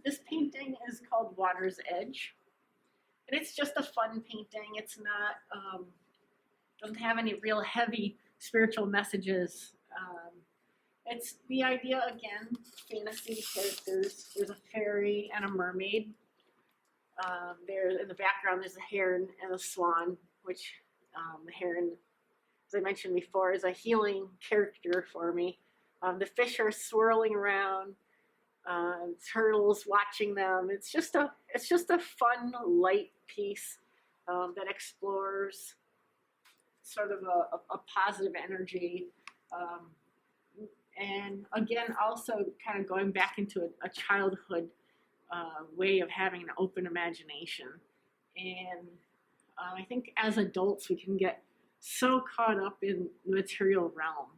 This painting is called Water's Edge, and it's just a fun painting. It's not, doesn't have any real heavy spiritual messages. It's the idea, again, fantasy characters. There's a fairy and a mermaid. There in the background, there's a heron and a swan, which the heron, as I mentioned before, is a healing character for me. The fish are swirling around, turtles watching them. It's just a fun, light piece that explores sort of a positive energy. And again, also kind of going back into a childhood way of having an open imagination. And I think as adults, we can get so caught up in the material realm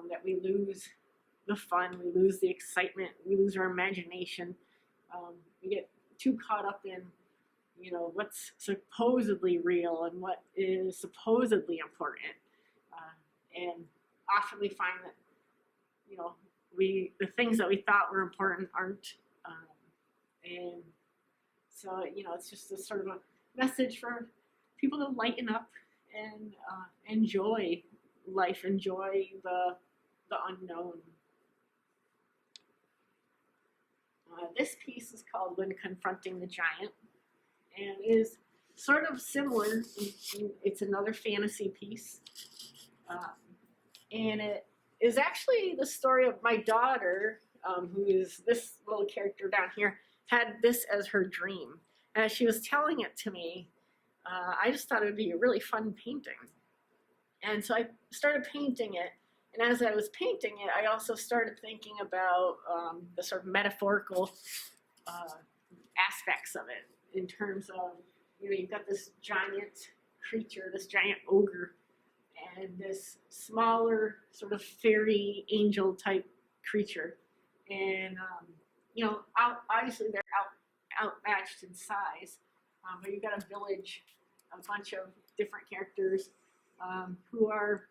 that we lose the fun, we lose the excitement, we lose our imagination. We get too caught up in, you know, what's supposedly real and what is supposedly important. And often we find that, you know, the things that we thought were important aren't. And so, you know, it's just a sort of a message for people to lighten up and enjoy life, enjoy the unknown. This piece is called When Confronting the Giant, and is sort of similar. It's another fantasy piece, and it is actually the story of my daughter, who is this little character down here, had this as her dream. And as she was telling it to me, I just thought it would be a really fun painting. And so I started painting it. And as I was painting it, I also started thinking about the sort of metaphorical aspects of it, in terms of, you know, you've got this giant creature, this giant ogre, and this smaller sort of fairy angel type creature. And, you know, obviously they're outmatched in size, but you've got a village, a bunch of different characters who are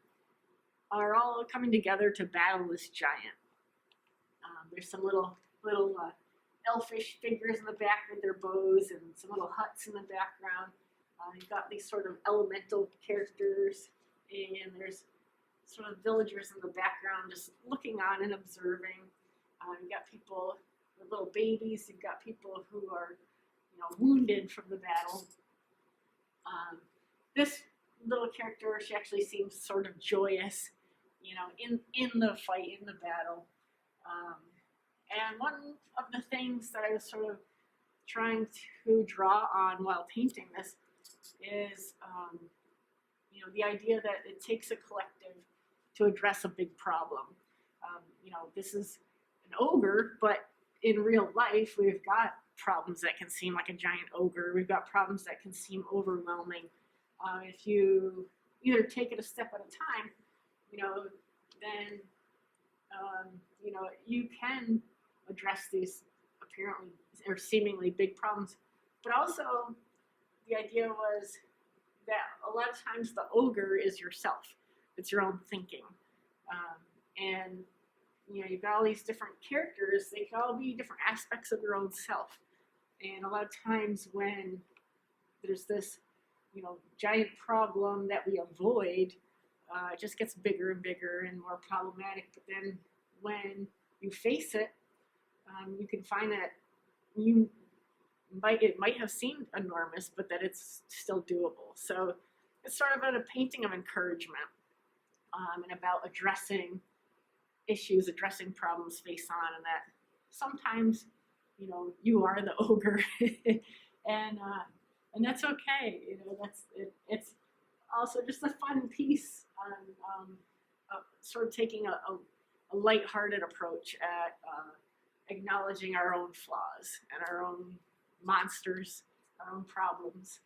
all coming together to battle this giant. There's some little elfish figures in the back with their bows, and some little huts in the background. You've got these sort of elemental characters, and there's sort of villagers in the background just looking on and observing. You've got people with little babies. You've got people who are, you know, wounded from the battle. This little character, she actually seems sort of joyous, you know, in the fight, in the battle. And one of the things that I was sort of trying to draw on while painting this is, you know, the idea that it takes a collective to address a big problem. You know, this is an ogre, but in real life, we've got problems that can seem like a giant ogre. We've got problems that can seem overwhelming. If you either take it a step at a time, you know, then, you know, you can address these apparently or seemingly big problems. But also, the idea was that a lot of times the ogre is yourself. It's your own thinking. And, you know, you've got all these different characters. They can all be different aspects of your own self. And a lot of times when there's this, you know, giant problem that we avoid, it just gets bigger and bigger and more problematic. But then when you face it, you can find that it might have seemed enormous, but that it's still doable. So it's sort of a painting of encouragement, and about addressing issues, addressing problems face on, and that sometimes, you know, you are the ogre, and that's okay. You know, it's also just a fun piece on sort of taking a lighthearted approach at acknowledging our own flaws and our own monsters, our own problems.